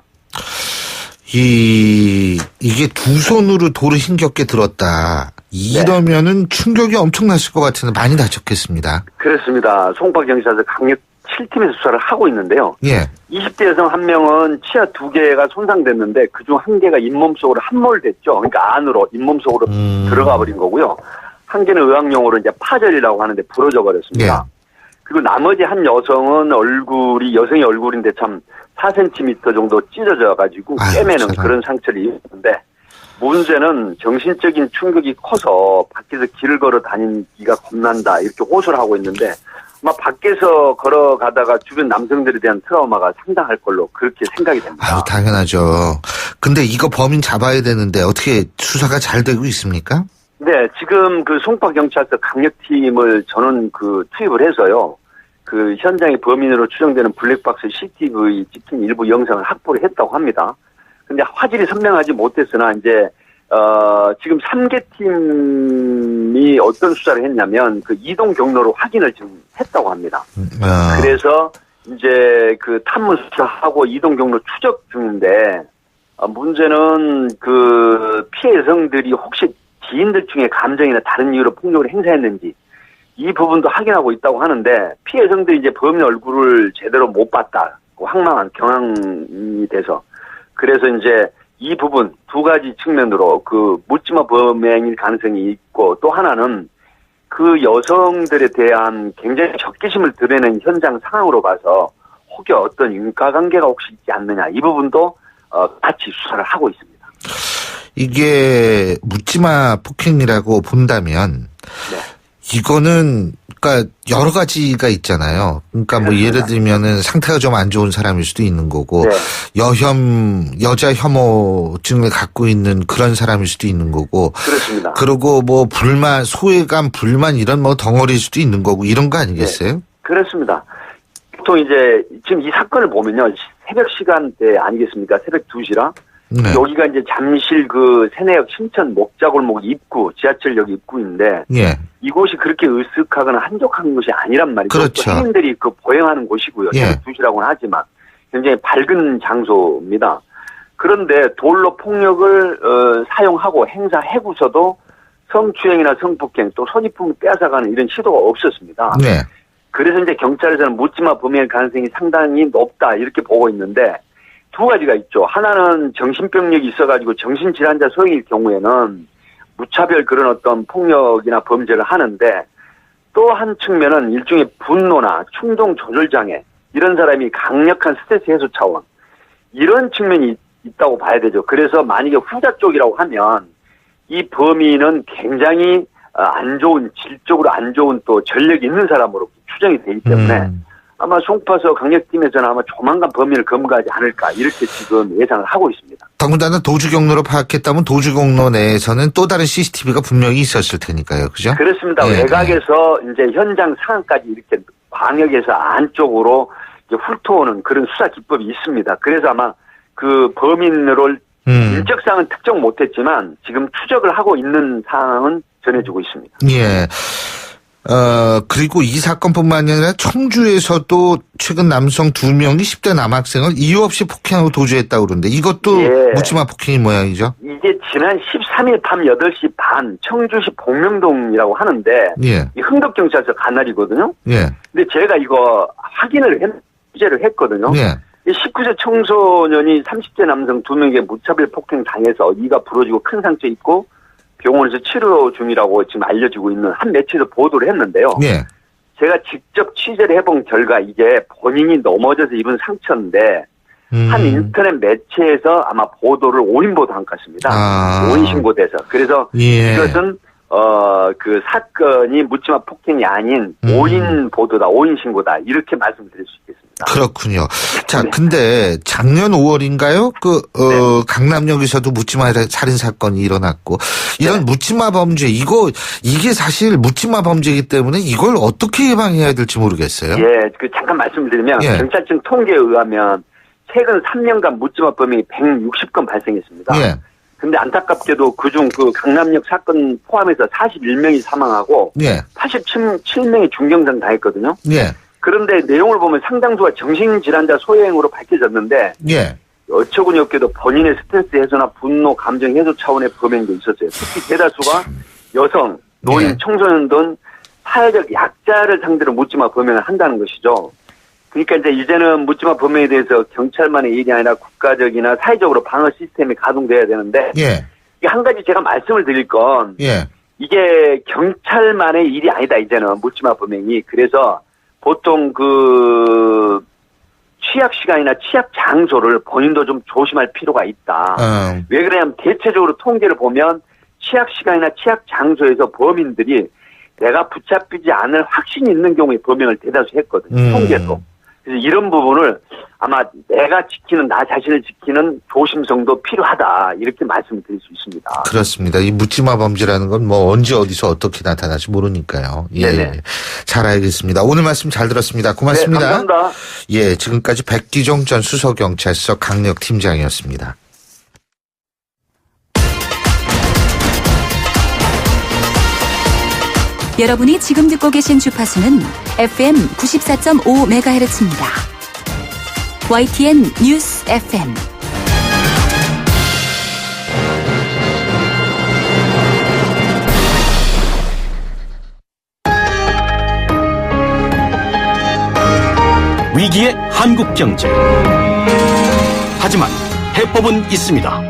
이게 두 손으로 돌을 힘겹게 들었다. 이러면은 충격이 엄청났을 것 같은데 많이 다쳤겠습니다. 그렇습니다. 송파경찰서 강력 7팀에서 수사를 하고 있는데요. 예. 20대 여성 한 명은 치아 2개가 손상됐는데 그중 1개가 잇몸 속으로 함몰됐죠. 그러니까 안으로 잇몸 속으로 들어가 버린 거고요. 1개는 의학용어로 이제 파절이라고 하는데 부러져 버렸습니다. 예. 그리고 나머지 한 여성은 여성의 얼굴인데 참 4cm 정도 찢어져 가지고 꿰매는 그런 상처를 입었는데 문제는 정신적인 충격이 커서 밖에서 길을 걸어 다니기가 겁난다 이렇게 호소를 하고 있는데 아마 밖에서 걸어가다가 주변 남성들에 대한 트라우마가 상당할 걸로 그렇게 생각이 됩니다. 당연하죠. 근데 이거 범인 잡아야 되는데 어떻게 수사가 잘 되고 있습니까? 네, 지금 그 송파경찰서 강력팀을 저는 투입을 해서요. 그 현장의 범인으로 추정되는 블랙박스 CCTV 찍힌 일부 영상을 확보를 했다고 합니다. 근데 화질이 선명하지 못했으나 이제 지금 3개 팀이 어떤 수사를 했냐면 그 이동 경로로 확인을 지금 했다고 합니다. 그래서 이제 그 탐문 수사하고 이동 경로 추적 중인데 문제는 그 피해 여성들이 혹시 지인들 중에 감정이나 다른 이유로 폭력을 행사했는지 이 부분도 확인하고 있다고 하는데 피해 여성들이 이제 범인 얼굴을 제대로 못 봤다. 황망한 경황이 돼서 그래서 이제 이 부분 두 가지 측면으로 그 묻지마 범행일 가능성이 있고 또 하나는 그 여성들에 대한 굉장히 적개심을 드러내는 현장 상황으로 봐서 혹여 어떤 인과관계가 혹시 있지 않느냐 이 부분도 같이 수사를 하고 있습니다. 이게 묻지마 폭행이라고 본다면 이거는 그러니까 여러 가지가 있잖아요. 그러니까 뭐 예를 들면은 상태가 좀 안 좋은 사람일 수도 있는 거고 여자 혐오증을 갖고 있는 그런 사람일 수도 있는 거고 그렇습니다. 그리고 뭐 불만, 소외감, 불만 이런 뭐 덩어리일 수도 있는 거고 이런 거 아니겠어요? 그렇습니다. 보통 이제 지금 이 사건을 보면요. 새벽 시간대 아니겠습니까? 새벽 2시라. 여기가 이제 잠실 그 세내역 신천 목자골목 입구, 지하철역 입구인데 이곳이 그렇게 으슥하거나 한적한 곳이 아니란 말이죠. 그렇죠. 시민들이 그 보행하는 곳이고요. 새벽 2시라고는 하지만 굉장히 밝은 장소입니다. 그런데 돌로 폭력을 사용하고 행사해고서도 성추행이나 성폭행 또 소지품을 빼앗아가는 이런 시도가 없었습니다. 그래서 이제 경찰에서는 묻지마 범행일 가능성이 상당히 높다 이렇게 보고 있는데 두 가지가 있죠. 하나는 정신병력이 있어가지고 정신질환자 소형일 경우에는 무차별 그런 어떤 폭력이나 범죄를 하는데 또 한 측면은 일종의 분노나 충동 조절 장애 이런 사람이 강력한 스트레스 해소 차원 이런 측면이 있다고 봐야 되죠. 그래서 만약에 후자 쪽이라고 하면 이 범인은 굉장히 안 좋은 질적으로 안 좋은 또 전력이 있는 사람으로 추정이 되기 때문에 아마 송파서 강력팀에서는 아마 조만간 범인을 검거하지 않을까 이렇게 지금 예상을 하고 있습니다. 더군다나 도주 경로로 파악했다면 도주 경로 내에서는 또 다른 CCTV가 분명히 있었을 테니까요, 그죠? 그렇습니다. 외곽에서 이제 현장 상황까지 이렇게 광역에서 안쪽으로 이제 훑어오는 그런 수사 기법이 있습니다. 그래서 아마 그 범인을 인적사항은 특정 못했지만 지금 추적을 하고 있는 상황은 전해지고 있습니다. 예. 그리고 이 사건뿐만 아니라 청주에서도 최근 남성 2명이 10대 남학생을 이유 없이 폭행하고 도주했다고 그러는데 이것도 묻지마 폭행인 모양이죠? 이게 지난 13일 밤 8시 반 청주시 복명동이라고 하는데 이 흥덕경찰서 관할이거든요. 근데 제가 이거 취재를 했거든요. 19세 청소년이 30대 남성 2명에게 무차별 폭행 당해서 이가 부러지고 큰 상처 입고 병원에서 치료 중이라고 지금 알려지고 있는 한 매체에서 보도를 했는데요. 제가 직접 취재를 해본 결과 이게 본인이 넘어져서 입은 상처인데 한 인터넷 매체에서 아마 보도를 오인 보도한 것 같습니다. 오인 신고돼서. 그래서 이것은 그 사건이 묻지마 폭행이 아닌 오인 보도다, 오인 신고다 이렇게 말씀드릴 수 있겠습니다. 그렇군요. 자, 근데 작년 5월인가요? 강남역에서도 묻지마 살인 사건이 일어났고 이런 묻지마 범죄 이게 사실 묻지마 범죄이기 때문에 이걸 어떻게 예방해야 될지 모르겠어요. 잠깐 말씀드리면 경찰청 통계에 의하면 최근 3년간 묻지마 범행이 160건 발생했습니다. 근데 안타깝게도 그중 그 강남역 사건 포함해서 41명이 사망하고 87명이 중경상 당했거든요. 그런데 내용을 보면 상당수가 정신질환자 소형으로 밝혀졌는데 어처구니 없게도 본인의 스트레스 해소나 분노, 감정 해소 차원의 범행도 있었어요. 특히 대다수가 여성, 노인, 청소년 등 사회적 약자를 상대로 묻지마 범행을 한다는 것이죠. 그러니까 이제는 묻지마 범행에 대해서 경찰만의 일이 아니라 국가적이나 사회적으로 방어 시스템이 가동돼야 되는데 이게 한 가지 제가 말씀을 드릴 건 이게 경찰만의 일이 아니다 이제는 묻지마 범행이. 그래서 보통 그 취약 시간이나 취약 장소를 본인도 좀 조심할 필요가 있다. 왜 그러냐면 대체적으로 통계를 보면 취약 시간이나 취약 장소에서 범인들이 내가 붙잡히지 않을 확신이 있는 경우에 범행을 대다수 했거든요. 통계도. 그래서 이런 부분을 아마 내가 지키는 나 자신을 지키는 조심성도 필요하다 이렇게 말씀드릴 수 있습니다. 그렇습니다. 이 묻지마 범죄라는 건 뭐 언제 어디서 어떻게 나타날지 모르니까요. 잘 알겠습니다. 오늘 말씀 잘 들었습니다. 고맙습니다. 감사합니다. 지금까지 백기종 전 수서경찰서 강력팀장이었습니다. 여러분이 지금 듣고 계신 주파수는 FM 94.5MHz입니다. YTN 뉴스 FM. 위기의 한국 경제. 하지만 해법은 있습니다.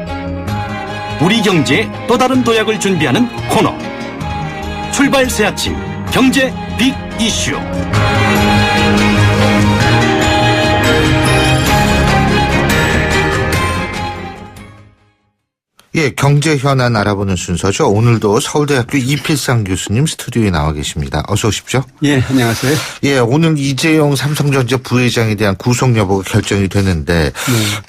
우리 경제에 또 다른 도약을 준비하는 코너. 출발 새 아침 경제 빅 이슈. 예, 경제 현안 알아보는 순서죠. 오늘도 서울대학교 이필상 교수님 스튜디오에 나와 계십니다. 어서 오십시오. 예, 안녕하세요. 예, 오늘 이재용 삼성전자 부회장에 대한 구속 여부가 결정이 되는데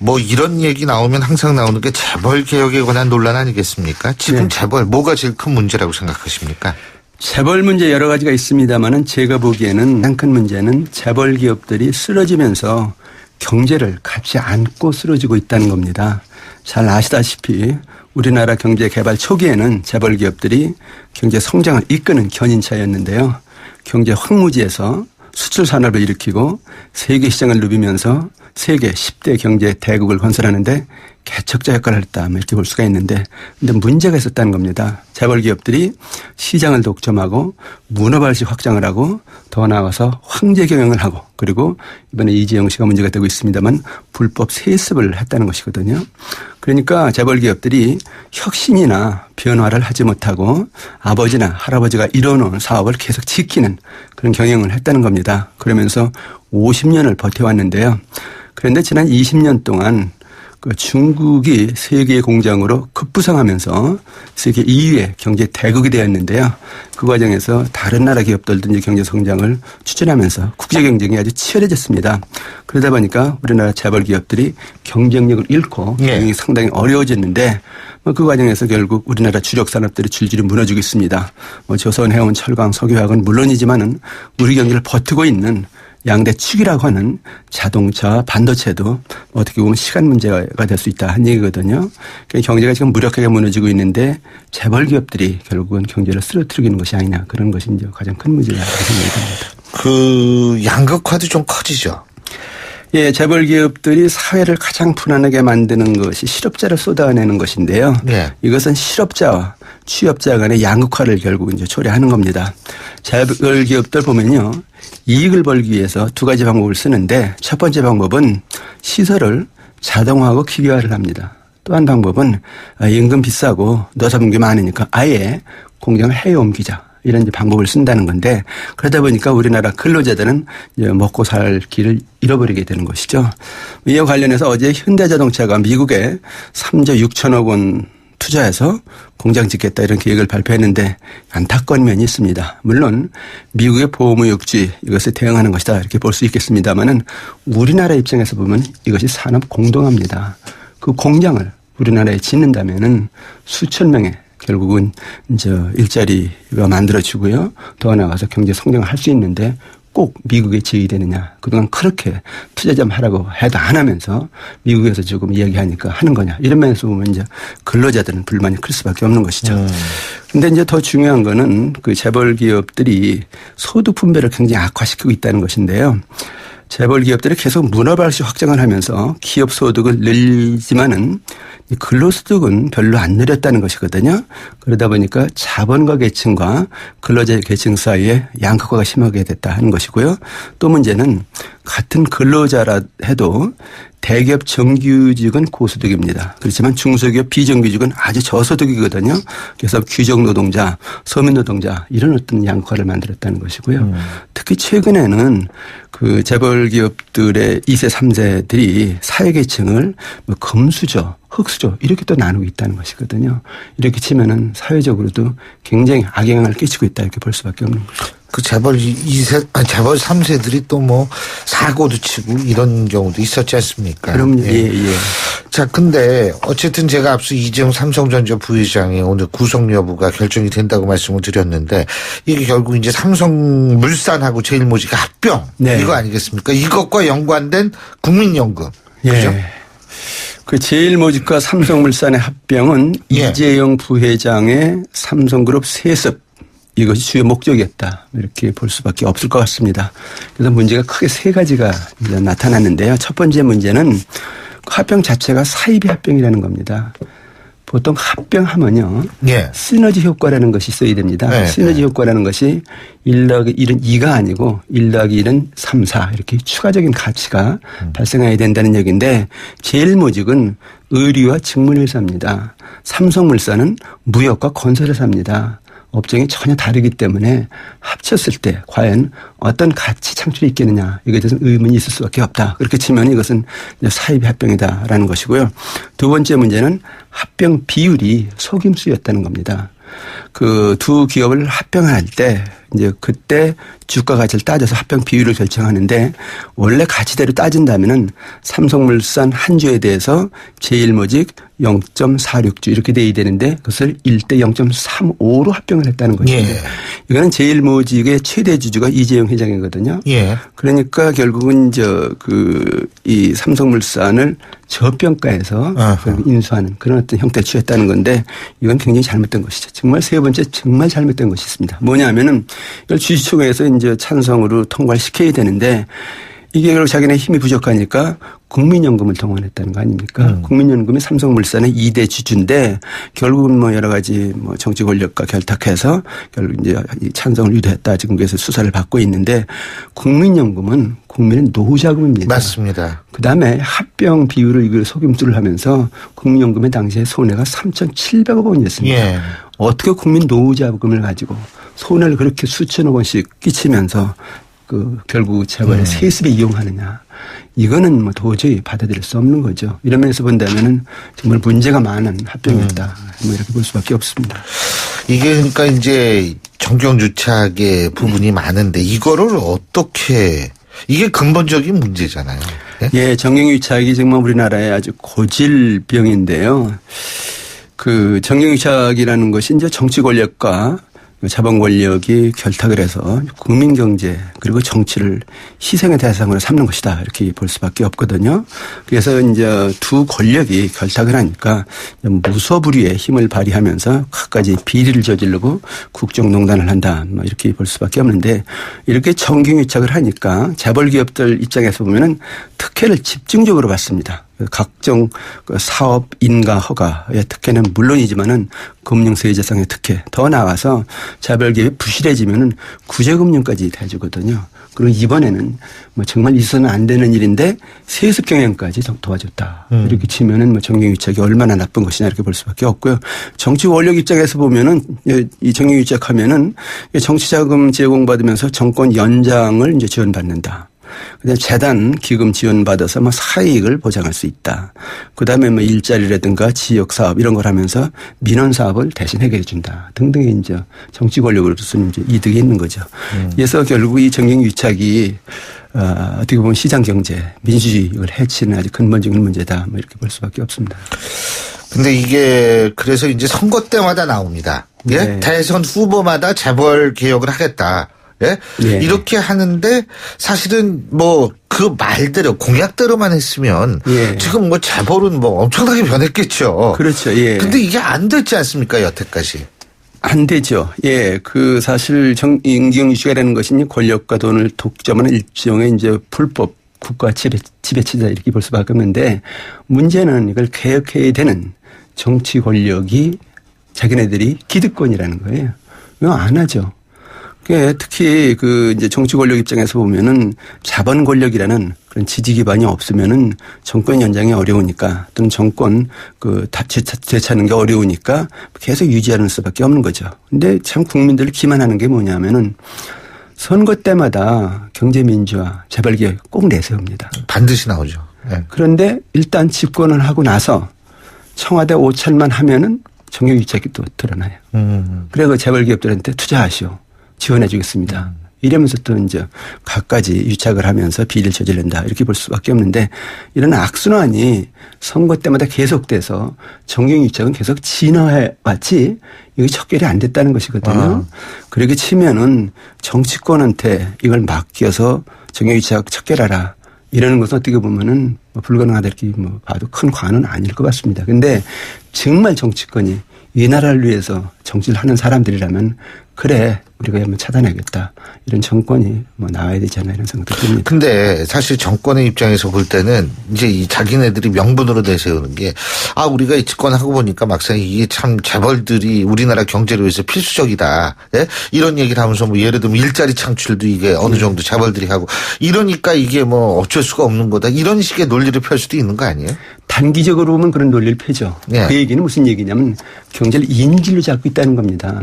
뭐 이런 얘기 나오면 항상 나오는 게 재벌 개혁에 관한 논란 아니겠습니까? 지금 재벌 뭐가 제일 큰 문제라고 생각하십니까? 재벌 문제 여러 가지가 있습니다만은 제가 보기에는 가장 큰 문제는 재벌 기업들이 쓰러지면서 경제를 같이 안고 쓰러지고 있다는 겁니다. 잘 아시다시피 우리나라 경제 개발 초기에는 재벌 기업들이 경제 성장을 이끄는 견인차였는데요. 경제 황무지에서 수출 산업을 일으키고 세계 시장을 누비면서 세계 10대 경제 대국을 건설하는데 개척자 역할을 했다 이렇게 볼 수가 있는데 근데 문제가 있었다는 겁니다. 재벌 기업들이 시장을 독점하고 문어발식 확장을 하고 더 나아가서 황제 경영을 하고 그리고 이번에 이재용 씨가 문제가 되고 있습니다만 불법 세습을 했다는 것이거든요. 그러니까 재벌 기업들이 혁신이나 변화를 하지 못하고 아버지나 할아버지가 이뤄놓은 사업을 계속 지키는 그런 경영을 했다는 겁니다. 그러면서 50년을 버텨왔는데요. 그런데 지난 20년 동안 그 중국이 세계의 공장으로 급부상하면서 세계 2위의 경제 대국이 되었는데요. 그 과정에서 다른 나라 기업들도 이제 경제 성장을 추진하면서 국제 경쟁이 아주 치열해졌습니다. 그러다 보니까 우리나라 재벌 기업들이 경쟁력을 잃고 경영이 상당히 어려워졌는데 그 과정에서 결국 우리나라 주력 산업들이 줄줄이 무너지고 있습니다. 조선, 해운, 철강, 석유화학은 물론이지만은 우리 경기를 버티고 있는 양대 축이라고 하는 자동차, 반도체도 어떻게 보면 시간 문제가 될 수 있다 한 얘기거든요. 그러니까 경제가 지금 무력하게 무너지고 있는데 재벌 기업들이 결국은 경제를 쓰러뜨리는 것이 아니냐 그런 것이 이제 가장 큰 문제라고 생각이 듭니다. 그 양극화도 좀 커지죠. 예, 재벌 기업들이 사회를 가장 불안하게 만드는 것이 실업자를 쏟아내는 것인데요. 이것은 실업자와 취업자 간의 양극화를 결국 이제 초래하는 겁니다. 재벌 기업들 보면요. 이익을 벌기 위해서 두 가지 방법을 쓰는데 첫 번째 방법은 시설을 자동화하고 기계화를 합니다. 또 한 방법은 임금 비싸고 노사분규 많으니까 아예 공장을 해외 옮기자. 이런 이제 방법을 쓴다는 건데 그러다 보니까 우리나라 근로자들은 이제 먹고 살 길을 잃어버리게 되는 것이죠. 이와 관련해서 어제 현대자동차가 미국에 3조 6천억 원 투자해서 공장 짓겠다 이런 계획을 발표했는데 안타까운 면이 있습니다. 물론 미국의 보호무역주의 이것에 대응하는 것이다 이렇게 볼 수 있겠습니다만은 우리나라 입장에서 보면 이것이 산업 공동화입니다. 그 공장을 우리나라에 짓는다면은 수천 명의 결국은 이제 일자리가 만들어지고요. 더 나아가서 경제 성장을 할 수 있는데 꼭 미국에 제의되느냐. 그동안 그렇게 투자 좀 하라고 해도 안 하면서 미국에서 조금 이야기하니까 하는 거냐. 이런 면에서 보면 이제 근로자들은 불만이 클 수밖에 없는 것이죠. 근데 이제 더 중요한 거는 그 재벌 기업들이 소득 분배를 굉장히 악화시키고 있다는 것인데요. 재벌 기업들이 계속 문어발식 확장을 하면서 기업 소득을 늘리지만은 근로소득은 별로 안 늘렸다는 것이거든요. 그러다 보니까 자본가 계층과 근로자 계층 사이에 양극화가 심하게 됐다 하는 것이고요. 또 문제는 같은 근로자라 해도 대기업 정규직은 고소득입니다. 그렇지만 중소기업 비정규직은 아주 저소득이거든요. 그래서 귀족 노동자, 서민 노동자 이런 어떤 양극화를 만들었다는 것이고요. 특히 최근에는 그 재벌 기업들의 2세, 3세들이 사회계층을 뭐 금수저, 흑수저 이렇게 또 나누고 있다는 것이거든요. 이렇게 치면은 사회적으로도 굉장히 악영향을 끼치고 있다 이렇게 볼 수밖에 없는 거죠. 그 재벌 2세, 재벌 3세들이 또 뭐 사고도 치고 이런 경우도 있었지 않습니까? 그럼요. 예. 자, 근데 어쨌든 제가 앞서 이재용 삼성전자 부회장의 오늘 구속 여부가 결정이 된다고 말씀을 드렸는데 이게 결국 이제 삼성물산하고 제일모직의 합병 이거 아니겠습니까? 이것과 연관된 국민연금. 그렇죠? 그 제일모직과 삼성물산의 합병은 이재용 부회장의 삼성그룹 세습 이것이 주요 목적이었다. 이렇게 볼 수밖에 없을 것 같습니다. 그래서 문제가 크게 세 가지가 이제 나타났는데요. 첫 번째 문제는 합병 자체가 사이비 합병이라는 겁니다. 보통 합병하면요. 시너지 효과라는 것이 있어야 됩니다. 시너지 효과라는 것이 1 더하기 1은 2가 아니고 1 더하기 1은 3, 4 이렇게 추가적인 가치가 발생해야 된다는 얘기인데 제일모직은 의류와 직물회사입니다. 삼성물산은 무역과 건설회사입니다. 업종이 전혀 다르기 때문에 합쳤을 때 과연 어떤 가치 창출이 있겠느냐 이거에 대해서 의문이 있을 수밖에 없다. 그렇게 치면 이것은 사이비 합병이다라는 것이고요. 두 번째 문제는 합병 비율이 속임수였다는 겁니다. 그 두 기업을 합병할 때 이제 그때 주가 가치를 따져서 합병 비율을 결정하는데 원래 가치대로 따진다면은 삼성물산 한 주에 대해서 제일모직 0.46주 이렇게 돼야 되는데 그것을 1대 0.35로 합병을 했다는 것입니다. 예. 이거는 제일모직의 최대 주주가 이재용 회장이거든요. 예. 그러니까 결국은 이 삼성물산을 저평가해서 인수하는 그런 어떤 형태를 취했다는 건데 이건 굉장히 잘못된 것이죠. 정말 세 번째 정말 잘못된 것이 있습니다. 뭐냐면은 이걸 주주총회에서 이제 찬성으로 통과를 시켜야 되는데 이게 결국 자기네 힘이 부족하니까 국민연금을 동원했다는 거 아닙니까? 국민연금이 삼성물산의 2대 주주인데 결국은 뭐 여러 가지 뭐 정치 권력과 결탁해서 결국 이제 찬성을 유도했다. 지금 그래서 수사를 받고 있는데 국민연금은 국민의 노후자금입니다. 맞습니다. 그다음에 합병 비율을 이걸 속임수를 하면서 국민연금의 당시에 손해가 3,700억 원이었습니다. 예. 어떻게 국민 노후자금을 가지고 손해를 그렇게 수천억 원씩 끼치면서 결국 재벌의 세습에 이용하느냐. 이거는 뭐 도저히 받아들일 수 없는 거죠. 이런 면에서 본다면은 정말 문제가 많은 합병이었다. 뭐 이렇게 볼 수밖에 없습니다. 이게 그러니까 이제 정경유착의 부분이 많은데 이거를 어떻게 이게 근본적인 문제잖아요. 네? 예, 정경유착이 정말 우리나라의 아주 고질병인데요. 그 정경유착이라는 것이 이제 정치 권력과 자본 권력이 결탁을 해서 국민 경제 그리고 정치를 희생의 대상으로 삼는 것이다. 이렇게 볼 수밖에 없거든요. 그래서 이제 두 권력이 결탁을 하니까 무소불위의 힘을 발휘하면서 갖가지 비리를 저지르고 국정농단을 한다. 뭐 이렇게 볼 수밖에 없는데 이렇게 정경유착을 하니까 재벌 기업들 입장에서 보면은 특혜를 집중적으로 받습니다. 각종 사업 인가 허가의 특혜는 물론이지만은 금융세제상의 특혜 더 나아가서 재벌기업이 부실해지면은 구제금융까지 해주거든요. 그리고 이번에는 뭐 정말 있어서는 안 되는 일인데 세습 경영까지 도와줬다. 이렇게 치면은 뭐 정경유착이 얼마나 나쁜 것이냐 이렇게 볼 수밖에 없고요. 정치 권력 입장에서 보면은 이 정경유착하면은 정치자금 제공받으면서 정권 연장을 이제 지원받는다. 그다음에 재단 기금 지원받아서 뭐 사익을 보장할 수 있다. 그다음에 뭐 일자리라든가 지역 사업 이런 걸 하면서 민원 사업을 대신 해결해 준다. 등등의 이제 정치 권력으로서는 이제 이득이 있는 거죠. 그래서 결국 이 정경유착이 어떻게 보면 시장 경제, 민주주의를 해치는 아주 근본적인 문제다. 뭐 이렇게 볼 수밖에 없습니다. 근데 이게 그래서 이제 선거 때마다 나옵니다. 예? 네. 대선 후보마다 재벌 개혁을 하겠다. 예? 네. 이렇게 하는데 사실은 뭐 그 말대로 공약대로만 했으면 지금 뭐 재벌은 뭐 엄청나게 변했겠죠. 그렇죠. 예. 근데 이게 안 됐지 않습니까? 여태까지. 안 되죠. 예. 그 사실 정경유착이라는 것이 권력과 돈을 독점하는 일종의 이제 불법 국가 지배체제다 이렇게 볼 수밖에 없는데 문제는 이걸 개혁해야 되는 정치 권력이 자기네들이 기득권이라는 거예요. 이거 안 하죠. 특히 이제 정치 권력 입장에서 보면은 자본 권력이라는 그런 지지 기반이 없으면은 정권 연장이 어려우니까 또는 정권 되찾는 게 어려우니까 계속 유지하는 수밖에 없는 거죠. 근데 참 국민들을 기만하는 게 뭐냐면은 선거 때마다 경제민주화, 재벌개혁 꼭 내세웁니다. 반드시 나오죠. 네. 그런데 일단 집권을 하고 나서 청와대 오찰만 하면은 정경유착이 또 드러나요. 그래 그 재벌기업들한테 투자하시오. 지원해 주겠습니다. 이러면서 또 이제 갖가지 유착을 하면서 비리를 저지른다. 이렇게 볼 수밖에 없는데 이런 악순환이 선거 때마다 계속돼서 정경유착은 계속 진화해 왔지 이게 척결이 안 됐다는 것이거든요. 그렇게 치면은 정치권한테 이걸 맡겨서 정경유착 척결하라. 이러는 것은 어떻게 보면은 불가능하다 이렇게 봐도 큰 과는 아닐 것 같습니다. 근데 정말 정치권이 이 나라를 위해서 정치를 하는 사람들이라면 그래 우리가 한번 차단하겠다 이런 정권이 나와야 되잖아요 이런 생각도 듭니다. 근데 사실 정권의 입장에서 볼 때는 이제 이 자기네들이 명분으로 내세우는 게 우리가 이 집권하고 보니까 막상 이게 참 재벌들이 우리나라 경제를 위해서 필수적이다. 예? 이런 얘기를 하면서 예를 들면 일자리 창출도 이게 어느 정도 재벌들이 하고 이러니까 이게 어쩔 수가 없는 거다 이런 식의 논리를 펼 수도 있는 거 아니에요? 단기적으로 보면 그런 논리를 펴죠. 그 얘기는 무슨 얘기냐면 경제를 인질로 잡고 있다는 겁니다.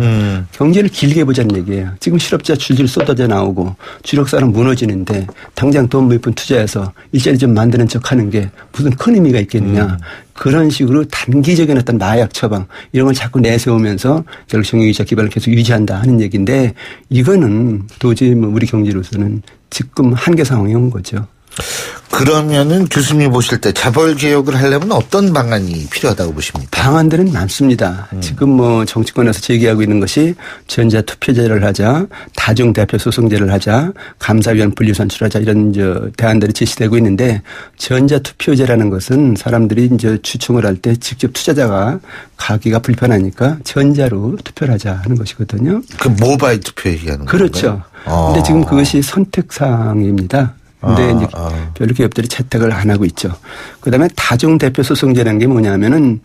경제를 길게 보자는 얘기예요. 지금 실업자 줄줄 쏟아져 나오고 주력사는 무너지는데 당장 돈 몇 푼 투자해서 일자리 좀 만드는 척하는 게 무슨 큰 의미가 있겠느냐. 그런 식으로 단기적인 어떤 마약 처방 이런 걸 자꾸 내세우면서 결국 정유기자 기반을 계속 유지한다 하는 얘기인데 이거는 도저히 뭐 우리 경제로서는 지금 한계 상황이 온 거죠. 그러면은 교수님 보실 때 재벌 개혁을 하려면 어떤 방안이 필요하다고 보십니까? 방안들은 많습니다. 지금 뭐 정치권에서 제기하고 있는 것이 전자투표제를 하자, 다중대표 소송제를 하자, 감사위원 분리 선출하자 이런 대안들이 제시되고 있는데 전자투표제라는 것은 사람들이 이제 추첨을 할 때 직접 투자자가 가기가 불편하니까 전자로 투표를 하자 하는 것이거든요. 그 모바일 투표 얘기하는 거예요? 그렇죠. 그런데 지금 그것이 선택사항입니다. 근데 이제 별로 기업들이 채택을 안 하고 있죠. 그다음에 다중대표 소송제라는 게 뭐냐면은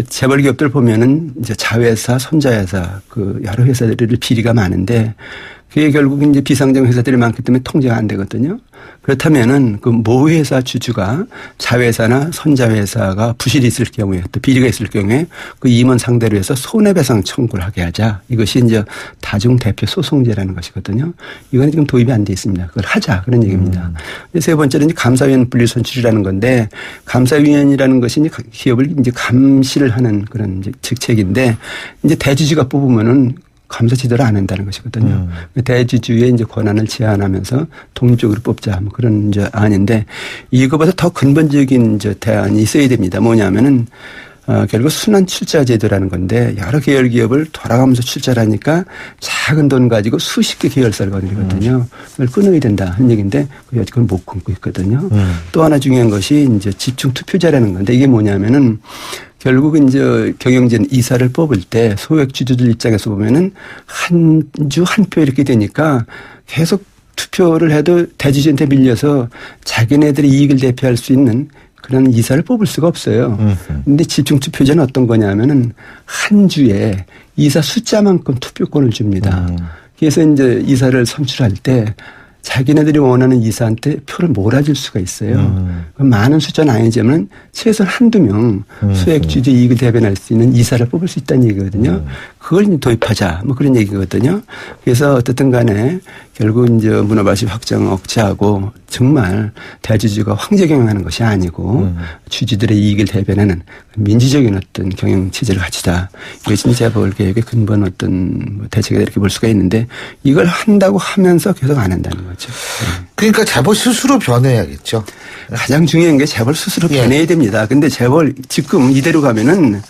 재벌 기업들 보면은 이제 자회사, 손자회사 그 여러 회사들이 비리가 많은데 그게 결국 이제 비상장 회사들이 많기 때문에 통제가 안 되거든요. 그렇다면은 그 모 회사 주주가 자회사나 손자회사가 부실이 있을 경우에 또 비리가 있을 경우에 그 임원 상대로 해서 손해배상 청구를 하게 하자. 이것이 이제 다중대표 소송제라는 것이거든요. 이건 지금 도입이 안 돼 있습니다. 그걸 하자. 그런 얘기입니다. 세 번째는 이제 감사위원 분리 선출이라는 건데 감사위원이라는 것이 이제 기업을 이제 감시를 하는 그런 이제 직책인데 이제 대주주가 뽑으면은 감사 제대로 안 한다는 것이거든요. 대주주의 이제 권한을 제한하면서 독립적으로 뽑자 뭐 그런 이제 안인데 이거보다 더 근본적인 이제 대안이 있어야 됩니다. 뭐냐면은 결국 순환 출자 제도라는 건데 여러 계열 기업을 돌아가면서 출자를 하니까 작은 돈 가지고 수십 개 계열사를 거느리거든요. 그걸 끊어야 된다 하는 얘기인데 그걸 못 끊고 있거든요. 또 하나 중요한 것이 이제 집중 투표제라는 건데 이게 뭐냐면은 결국은 이제 경영진 이사를 뽑을 때 소액 주주들 입장에서 보면은 한 주 한 표 이렇게 되니까 계속 투표를 해도 대주주한테 밀려서 자기네들이 이익을 대표할 수 있는 그런 이사를 뽑을 수가 없어요. 그런데 집중 투표제는 어떤 거냐면은 한 주에 이사 숫자만큼 투표권을 줍니다. 그래서 이제 이사를 선출할 때 자기네들이 원하는 이사한테 표를 몰아줄 수가 있어요. 많은 숫자는 아니지만 최소한 한두 명 소액주주 이익을 대변할 수 있는 이사를 뽑을 수 있다는 얘기거든요. 그걸 도입하자 뭐 그런 얘기거든요. 그래서 어떻든 간에 결국 이제 문어발식 확장을 억제하고 정말 대주주가 황제 경영하는 것이 아니고 주주들의 이익을 대변하는 민주적인 어떤 경영 체제를 갖추자. 이것이 재벌 개혁의 근본 어떤 대책이다 이렇게 볼 수가 있는데 이걸 한다고 하면서 계속 안 한다는 거죠. 그러니까 재벌 스스로 변해야겠죠. 가장 중요한 게 재벌 스스로 변해야 됩니다. 근데 재벌 지금 이대로 가면은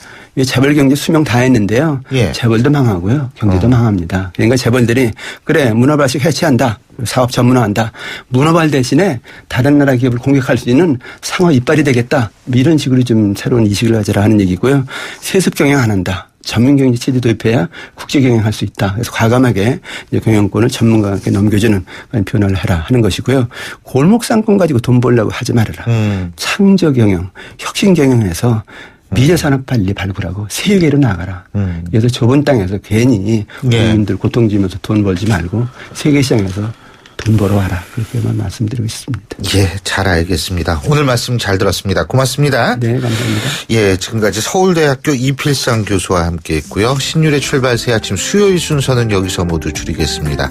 재벌 경제 수명 다 했는데요. 재벌도 망하고요. 경제도 망합니다. 그러니까 재벌들이 그래 문어발식 해체한다. 사업 전문화한다. 문어발 대신에 다른 나라 기업을 공격할 수 있는 상호 이빨이 되겠다. 이런 식으로 좀 새로운 이식을 가져라 하는 얘기고요. 세습 경영 안 한다. 전문 경제 체제 도입해야 국제 경영할 수 있다. 그래서 과감하게 이제 경영권을 전문가에게 넘겨주는 그런 변화를 해라 하는 것이고요. 골목 상권 가지고 돈 벌려고 하지 말아라. 창조 경영, 혁신 경영에서 미래 산업 빨리 발굴하고 세계로 나가라. 그래서 좁은 땅에서 괜히 국민들 고통지면서 돈 벌지 말고 세계 시장에서 돈 벌어 와라. 그렇게만 말씀드리고 있습니다. 예, 잘 알겠습니다. 오늘 말씀 잘 들었습니다. 고맙습니다. 네, 감사합니다. 예, 지금까지 서울대학교 이필상 교수와 함께했고요. 신율의 출발 새 아침 수요일 순서는 여기서 모두 줄이겠습니다.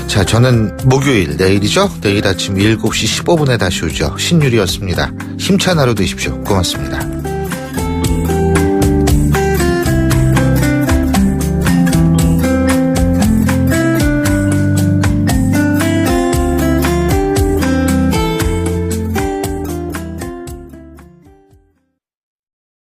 자, 저는 목요일 내일이죠. 내일 아침 7시 15분에 다시 오죠. 신율이었습니다. 힘찬 하루 되십시오. 고맙습니다.